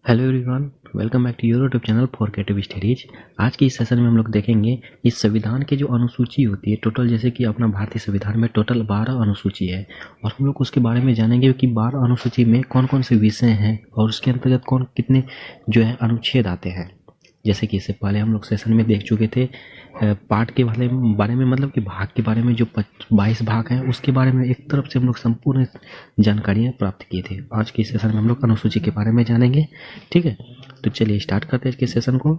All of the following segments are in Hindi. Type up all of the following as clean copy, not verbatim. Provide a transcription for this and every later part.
Hello everyone, welcome back to your YouTube channel for creative studies. आज के इस सेशन में हम लोग देखेंगे इस संविधान के जो अनुसूची होती है टोटल, जैसे कि अपना भारतीय संविधान में टोटल 12 अनुसूची है और हम लोग उसके बारे में जानेंगे कि 12 अनुसूची में कौन कौन से विषय हैं और उसके अंतर्गत कौन कितने जो है अनुच्छेद आते हैं। जैसे कि इससे पहले हम लोग सेशन में देख चुके थे पार्ट के बारे में मतलब कि भाग के बारे में, जो 22 भाग हैं उसके बारे में एक तरफ से हम लोग संपूर्ण जानकारियाँ प्राप्त किए थे। आज के सेशन में हम लोग अनुसूची के बारे में जानेंगे। ठीक है, तो चलिए स्टार्ट करते हैं इसके सेशन को।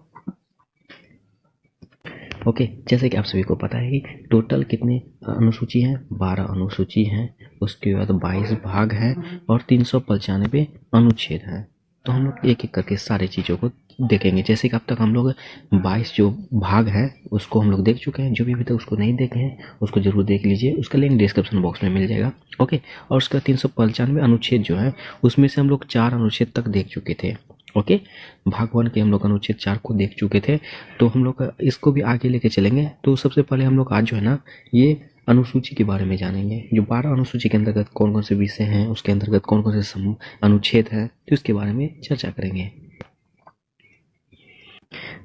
ओके, जैसे कि आप सभी को पता है कि टोटल कितने अनुसूची हैं, 12 अनुसूची हैं, उसके बाद 22 भाग हैं और 395 अनुच्छेद हैं। तो हम लोग एक एक करके सारी चीज़ों को देखेंगे। जैसे कि अब तक हम लोग 22 जो भाग है उसको हम लोग देख चुके हैं। जो भी अभी तक उसको नहीं देखे हैं उसको जरूर देख लीजिए, उसका लिंक डिस्क्रिप्शन बॉक्स में मिल जाएगा। ओके, और उसका 395 अनुच्छेद जो है उसमें से हम लोग 4 अनुच्छेद तक देख चुके थे। ओके, भाग 1 के हम लोग अनुच्छेद 4 को देख चुके थे, तो हम लोग इसको भी आगे लेके चलेंगे। तो सबसे पहले हम लोग आज जो है ना ये अनुसूची के बारे में जानेंगे। जो 12 अनुसूची के अंतर्गत कौन कौन से विषय हैं, उसके अंतर्गत कौन कौन से अनुच्छेद हैं, तो इसके बारे में चर्चा करेंगे।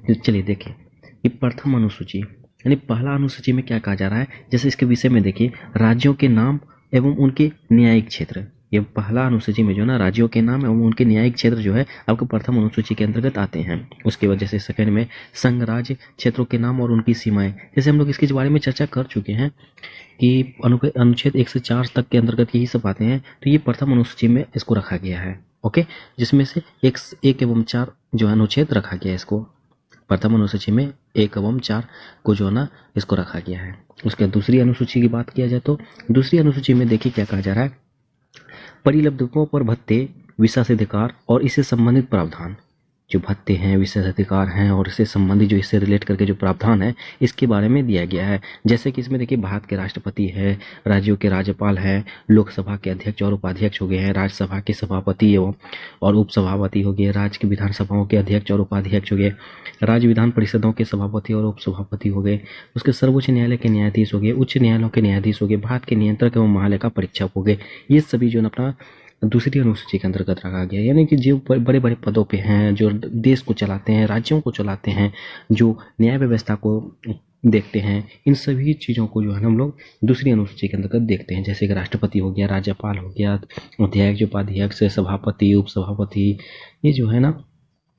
तो चलिए देखें, ये प्रथम अनुसूची यानी पहला अनुसूची में क्या कहा जा रहा है। जैसे इसके विषय में देखिए, राज्यों के नाम एवं उनके न्यायिक क्षेत्र। ये पहला अनुसूची में जो ना राज्यों के नाम एवं उनके न्यायिक क्षेत्र जो है आपको प्रथम अनुसूची के अंतर्गत आते हैं। उसके वजह से सेकंड में संघ राज्य क्षेत्रों के नाम और उनकी सीमाएं। जैसे हम लोग इसके बारे में चर्चा कर चुके हैं कि अनुच्छेद 1 से 4 तक के अंतर्गत यही सब आते हैं, तो ये प्रथम अनुसूची में इसको रखा गया है। ओके, जिसमें से 1 एवं 4 जो अनुच्छेद रखा गया है, इसको प्रथम अनुसूची में 1 एवं 4 को जो ना इसको रखा गया है। उसके दूसरी अनुसूची की बात किया जाए तो दूसरी अनुसूची में देखिए क्या कहा जा रहा है। परिलब्धकों पर भत्ते, विशेषाधिकार और इससे संबंधित प्रावधान। जो भत्ते हैं, विशेषाधिकार हैं और इससे संबंधित जो इससे रिलेट करके जो प्रावधान है इसके बारे में दिया गया है। जैसे कि इसमें देखिए भारत के राष्ट्रपति है, राज्यों के राज्यपाल हैं, लोकसभा के अध्यक्ष और उपाध्यक्ष हो गए हैं, राज्यसभा के सभापति एवं और उपसभापति हो गए, राज्य की विधानसभाओं के अध्यक्ष और उपाध्यक्ष हो गए, राज्य विधान परिषदों के सभापति और उपसभापति हो गए, उसके सर्वोच्च न्यायालय के न्यायाधीश हो गए, उच्च न्यायालयों के न्यायाधीश हो गए, भारत के नियंत्रक एवं महालेखा परीक्षक हो गए। ये सभी जो अपना दूसरी अनुसूची के अंतर्गत रखा गया। यानी कि जो बड़े बड़े पदों पे हैं, जो देश को चलाते हैं, राज्यों को चलाते हैं, जो न्याय व्यवस्था को देखते हैं, इन सभी चीज़ों को जो है हम लोग दूसरी अनुसूची के अंतर्गत देखते हैं। जैसे कि राष्ट्रपति हो गया, राज्यपाल हो गया, अध्यक्ष, उपाध्यक्ष, सभापति, उपसभापति, ये जो है ना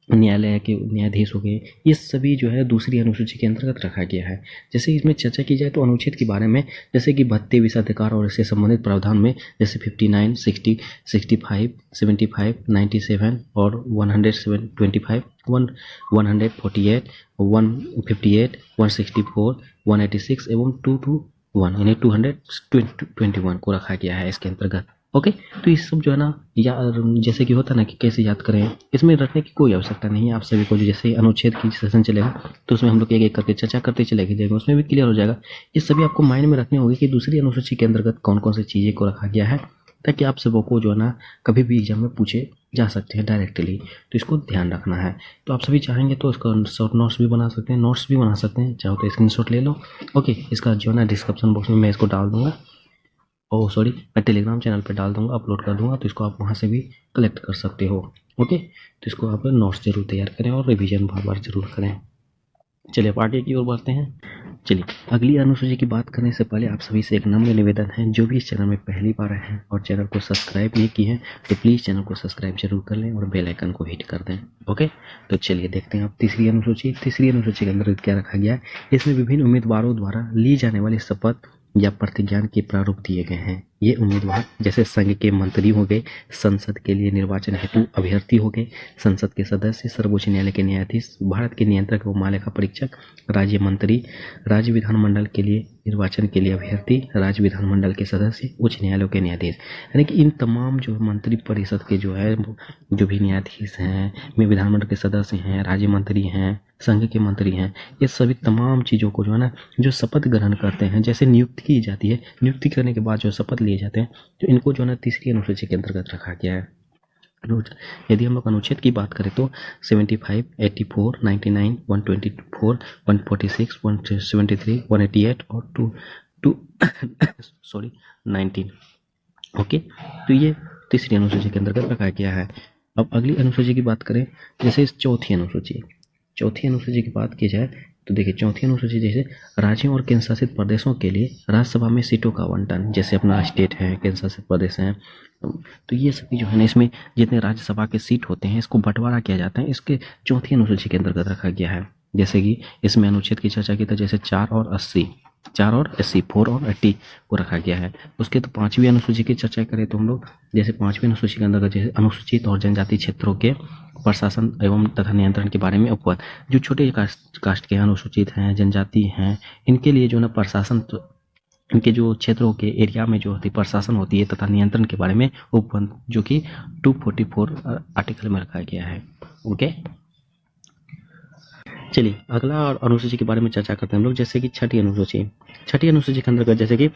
न्यायालय के न्यायाधीश हो गए, ये सभी जो है दूसरी अनुसूची के अंतर्गत रखा गया है। जैसे इसमें चर्चा की जाए तो अनुच्छेद के बारे में, जैसे कि भत्ते, विशेषाधिकार और इससे संबंधित प्रावधान में जैसे 59, 60, 65, 75, 97 और 125, 148, 158, 164, 186 एवं 221 यानी 221 को रखा गया है इसके अंतर्गत। ओके, तो ये सब जो है ना या जैसे कि होता है ना कि कैसे याद करें, इसमें रटने की कोई आवश्यकता नहीं है। आप सभी को जो जैसे अनुच्छेद की सेशन चलेगा तो उसमें हम लोग एक एक करके चर्चा करते चले जाएंगे, उसमें भी क्लियर हो जाएगा। ये सभी आपको माइंड में रखने होगी कि दूसरी अनुसूची के अंतर्गत कौन कौन सी चीज़ें को रखा गया है, ताकि आप सबों को जो है ना कभी भी एग्जाम में पूछे जा सकते हैं डायरेक्टली। तो इसको ध्यान रखना है। तो आप सभी चाहेंगे तो इसका शॉर्ट नोट्स भी बना सकते हैं, नोट्स भी बना सकते हैं, चाहो तो स्क्रीनशॉट ले लो। ओके, इसका जो है ना डिस्क्रिप्शन बॉक्स में मैं इसको डाल दूंगा, मैं टेलीग्राम चैनल पे डाल दूंगा, अपलोड कर दूंगा, तो इसको आप वहाँ से भी कलेक्ट कर सकते हो। ओके, तो इसको आप नोट्स जरूर तैयार करें और रिवीजन बार बार जरूर करें। चलिए अब आगे की ओर बढ़ते हैं। चलिए अगली अनुसूची की बात करने से पहले आप सभी से एक नम्र निवेदन है, जो भी इस चैनल में पहली बार आए हैं और चैनल को सब्सक्राइब नहीं किए हैं तो प्लीज़ चैनल को सब्सक्राइब जरूर कर लें और बेल आइकन को हिट कर दें। ओके, तो चलिए देखते हैं अब तीसरी अनुसूची। तीसरी अनुसूची के अंदर क्या रखा गया है। इसमें विभिन्न उम्मीदवारों द्वारा ली जाने वाली शपथ या प्रतिज्ञान के प्रारूप दिए गए हैं। ये उम्मीदवार जैसे संघ के मंत्री हो गए, संसद के लिए निर्वाचन हेतु अभ्यर्थी हो गए, संसद के सदस्य, सर्वोच्च न्यायालय के न्यायाधीश, भारत के नियंत्रक एवं महालेखा परीक्षक, राज्य मंत्री, राज्य विधानमंडल के लिए निर्वाचन के लिए अभ्यर्थी, राज्य विधानमंडल के सदस्य, उच्च न्यायालयों के न्यायाधीश। यानी कि इन तमाम जो मंत्री परिषद के जो है जो भी न्यायाधीश हैं, में विधानमंडल के सदस्य हैं, राज्य मंत्री हैं, संघ के मंत्री हैं, ये सभी तमाम चीज़ों को जो है ना जो शपथ ग्रहण करते हैं, जैसे नियुक्ति की जाती है, नियुक्ति करने के बाद जो शपथ लिए जाते हैं, तो इनको जो है ना तीसरी अनुसूची के अंतर्गत रखा गया है। यदि हम लोग अनुच्छेद की बात करें तो 75, 84, 99, 124, 146, 173, 188 और 19। ओके, तो ये तीसरी अनुसूची के अंतर्गत रखा गया है। अब अगली अनुसूची की बात करें, जैसे चौथी अनुसूची की बात की जाए तो देखिए चौथी अनुसूची जैसे राज्यों और केंद्र शासित प्रदेशों के लिए राज्यसभा में सीटों का आवंटन, जैसे अपना स्टेट है, केंद्र शासित प्रदेश है, तो ये सभी जो है ना इसमें जितने राज्यसभा के सीट होते हैं इसको बंटवारा किया जाता है, इसके चौथी अनुसूची के अंतर्गत रखा गया है। जैसे कि इसमें अनुच्छेद की चर्चा की तो जैसे 4 और 80 4 और 80 4 और 80 को रखा गया है। उसके तो पांचवी अनुसूची की चर्चा करें तो हम लोग जैसे पांचवी अनुसूची के अंतर्गत जैसे अनुसूचित और जनजाति क्षेत्रों के प्रशासन एवं तथा नियंत्रण के बारे में उपवाद, जो छोटे कास्ट के अनुसूचित हैं, जनजाति हैं, इनके लिए जो ना प्रशासन, इनके जो क्षेत्रों के एरिया में जो होती प्रशासन होती है तथा नियंत्रण के बारे में उपबंध, जो कि 244 आर्टिकल में रखा गया है। ओके, चलिए अगला अनुसूची के बारे में चर्चा करते हैं हम लोग, जैसे कि छठी अनुसूची के अंतर्गत जैसे कि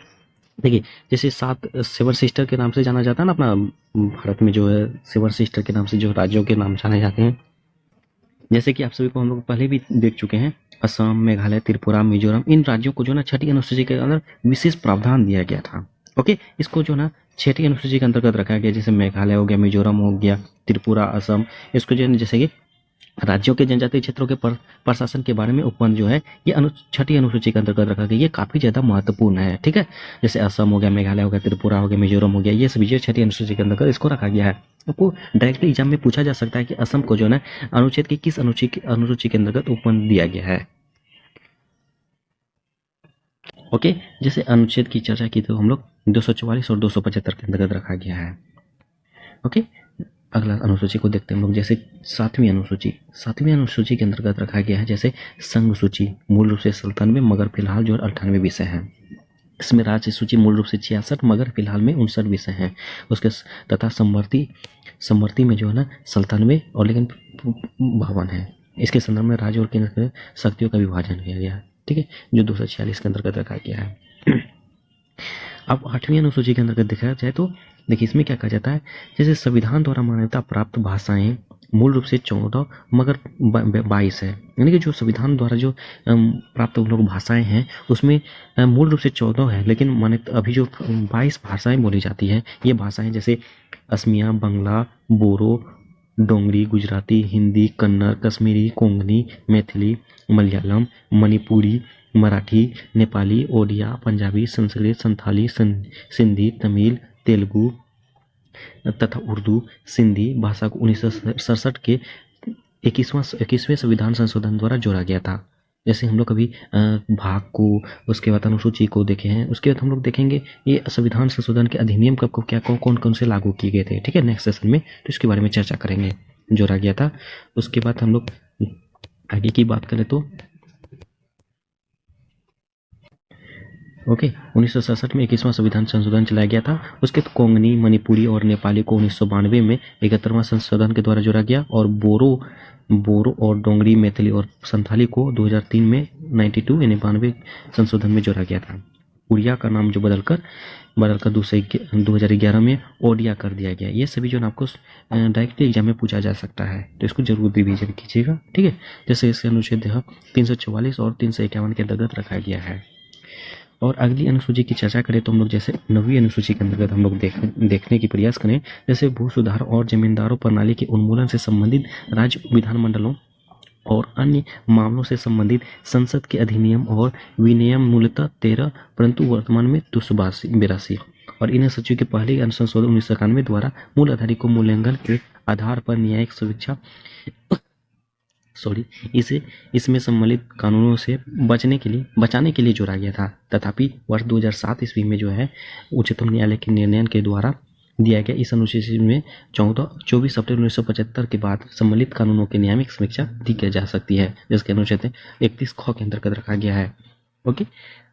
देखिए जैसे 7 सेवन सिस्टर के नाम से जाना जाता है ना अपना भारत में, जो है सेवन सिस्टर के नाम से जो राज्यों के नाम जाने जाते हैं, जैसे कि आप सभी को हम लोग पहले भी देख चुके हैं, असम, मेघालय, त्रिपुरा, मिजोरम, इन राज्यों को जो ना छठी अनुसूची के अंदर विशेष प्रावधान दिया गया था। ओके, इसको जो ना छठी अनुसूची के अंतर्गत रखा गया, जैसे मेघालय हो गया, मिजोरम हो गया, त्रिपुरा, असम, इसको जो है जैसे कि राज्यों के जनजातीय क्षेत्रों के प्रशासन के बारे में उपबंध जो है ये छठी अनुसूची के अंतर्गत रखा गया। ये काफी ज्यादा महत्वपूर्ण है, ठीक है। जैसे असम हो गया, मेघालय हो गया, त्रिपुरा हो गया, मिजोरम हो गया, ये सभी जो छठी अनुसूची के अंतर्गत इसको रखा गया है। आपको डायरेक्टली एग्जाम में पूछा जा सकता है कि असम को जो है अनुच्छेद की किस अनुसूची के अंतर्गत उपबंध दिया गया है। ओके, जैसे अनुच्छेद की चर्चा की तो हम लोग 244 और 275 के अंतर्गत रखा गया है। ओके, अगला अनुसूची को देखते हैं हम लोग, जैसे सातवीं अनुसूची के अंतर्गत रखा गया है, जैसे संघ सूची, मूल रूप से 97 मगर फिलहाल जो 98 विषय हैं। इसमें राज्य सूची मूल रूप से 66 मगर फिलहाल में 59 विषय हैं। उसके तथा समवर्ती में जो है ना 97 और लेकिन 52 है। इसके संदर्भ में राज्य और केंद्र शक्तियों का विभाजन किया गया है, ठीक है, जो 246 के अंतर्गत रखा गया है। अब 8वीं अनुसूची के अंतर्गत देखा जाए तो देखिए इसमें क्या कहा जाता है, जैसे संविधान द्वारा मान्यता प्राप्त भाषाएं मूल रूप से 14 मगर 22 है, यानी कि जो संविधान द्वारा जो प्राप्त लोग भाषाएं हैं उसमें मूल रूप से 14 है, लेकिन मान्यता अभी जो 22 भाषाएं बोली जाती है, ये भाषाएं जैसे असमिया, बंगला, बोरो, डोंगरी, गुजराती, हिंदी, कन्नड़, कश्मीरी, कोंकणी, मैथिली, मलयालम, मणिपुरी, मराठी, नेपाली, ओडिया, पंजाबी, संस्कृत, संथाली, सिंधी, तमिल, तेलुगु तथा उर्दू सिंधी भाषा को 1967 के 21वें संविधान संशोधन द्वारा जोड़ा गया था। जैसे हम लोग कभी भाग को, उसके बाद अनुसूची को देखे हैं, उसके बाद हम लोग देखेंगे ये संविधान संशोधन के अधिनियम कब क्या कौन से लागू किए गए थे, ठीक है, नेक्स्ट सेशन में, तो इसके बारे में चर्चा करेंगे, जोड़ा गया था। उसके बाद हम लोग आगे की बात करें तो ओके, 1967 में 21वां संविधान संशोधन चलाया गया था। उसके तो कोंकणी, मणिपुरी और नेपाली को 1992 में 71वां संशोधन के द्वारा जोड़ा गया, और बोरो और डोंगरी, मैथिली और संथाली को 2003 में 92 संशोधन में जोड़ा गया था। उड़िया का नाम जो बदलकर 2011 में ओडिया कर दिया गया। ये सभी जो आपको डायरेक्टली एग्जाम में पूछा जा सकता है, तो इसको जरूर रिवीजन कीजिएगा, ठीक है। जैसे इसके अनुच्छेद 344 और 351 के अंतर्गत रखा गया है। और अगली अनुसूची की चर्चा करें तो हम लोग जैसे 9वीं अनुसूची के अंतर्गत हम लोग देखने की प्रयास करें, जैसे भू सुधार और जमींदारों प्रणाली के उन्मूलन से संबंधित राज्य विधानमंडलों और अन्य मामलों से संबंधित संसद के अधिनियम और विनियम मूलतः 13, परंतु वर्तमान में 282, और इन सचिव के पहले संशोधन 1991 द्वारा मूल अधिकारी को मूल्यांकन के आधार पर न्यायिक समीक्षा इसमें सम्मिलित कानूनों से बचाने के लिए जोड़ा गया था। तथापि वर्ष 2007 ईस्वी में जो है उच्चतम न्यायालय के निर्णय के द्वारा दिया गया इस अनुसूची में 24 अप्रैल 1975 के बाद सम्मिलित कानूनों की नियामक समीक्षा दी जा सकती है, जिसके अनुच्छेद 31 ख के अंतर्गत रखा गया है। ओके,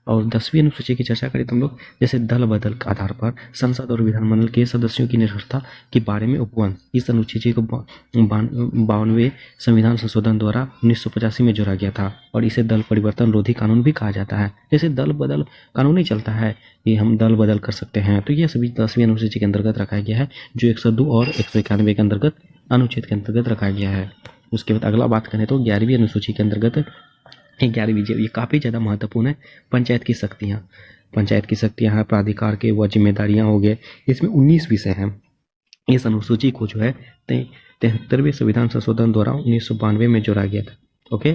और 10वीं अनुसूची की चर्चा करें तो हम लोग जैसे दल बदल के आधार पर संसद और विधानमंडल के सदस्यों की निर्भरता के बारे में उपबंध, इस अनुसूची को 52वें संविधान संशोधन द्वारा 1985 में जोड़ा गया था, और इसे दल परिवर्तन रोधी कानून भी कहा जाता है। जैसे दल बदल कानून नहीं चलता है कि हम दल बदल कर सकते हैं, तो यह सभी 10वीं अनुसूची के अंतर्गत रखा गया है, जो 102 और 191 के अंतर्गत अनुच्छेद के अंतर्गत रखा गया है। उसके बाद अगला बात करें तो 11वीं अनुसूची के अंतर्गत 11वीं, ये काफ़ी ज़्यादा महत्वपूर्ण है, पंचायत की शक्तियाँ हैं, प्राधिकार के व जिम्मेदारियाँ हो गए, इसमें 19 विषय हैं। इस अनुसूची को जो है 73वें संविधान संशोधन द्वारा 1992 में जोड़ा गया था। ओके,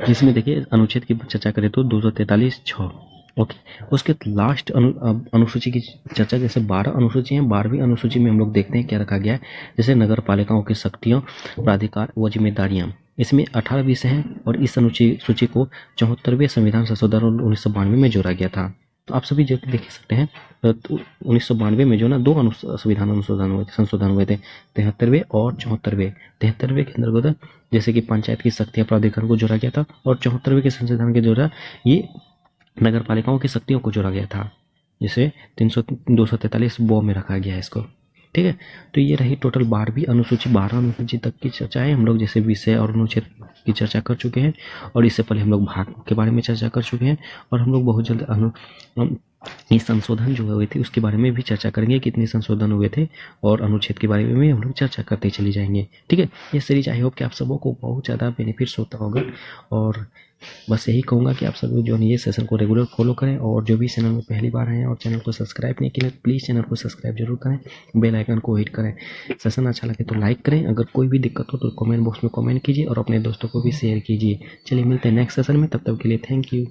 जिसमें देखिए अनुच्छेद की चर्चा करें तो 243(6). ओके, उसके लास्ट अनुसूची की चर्चा, जैसे 12 अनुसूची हैं, 12वीं अनुसूची में हम लोग देखते हैं क्या रखा गया है। जैसे नगर पालिकाओं की शक्तियों, प्राधिकार व जिम्मेदारियां, इसमें 18 विषय हैं और इस सूची को 74वें संविधान संशोधन 1992 में जोड़ा गया था। तो आप सभी देख सकते हैं, तो 1992 में जो ना 2 संविधान संशोधन हुए थे, 73वें और 74वें। 73वें के अंतर्गत जैसे कि पंचायत की शक्तियां, प्राधिकरण को जोड़ा गया था, और 74वें के संशोधन के द्वारा ये नगर पालिकाओं की शक्तियों को जोड़ा गया था, जिसे 243 बो में रखा गया है इसको। ठीक है, तो ये रही टोटल 12वीं अनुसूची। 12 अनुसूची तक की चर्चा है। हम लोग जैसे विषय और अनुच्छेद की चर्चा कर चुके हैं, और इससे पहले हम लोग भाग के बारे में चर्चा कर चुके हैं, और हम लोग बहुत जल्द ये संशोधन जो हुए थे उसके बारे में भी चर्चा करेंगे, कितने संशोधन हुए थे, और अनुच्छेद के बारे में हम लोग चर्चा करते चले जाएंगे। ठीक है, ये सीरीज आई होप कि आप सबों को बहुत ज़्यादा बेनिफिट्स होता होगा, और बस यही कहूँगा कि आप सब जो है ये सेशन को रेगुलर फॉलो करें, और जो भी चैनल में पहली बार आए हैं और चैनल को सब्सक्राइब नहीं किया, प्लीज़ चैनल को सब्सक्राइब जरूर करें, बेल आइकन को हिट करें। सेशन अच्छा लगे तो लाइक करें, अगर कोई भी दिक्कत हो तो कमेंट बॉक्स में कमेंट कीजिए, और अपने दोस्तों को भी शेयर कीजिए। चलिए मिलते हैं नेक्स्ट सेशन में, तब तक के लिए थैंक यू।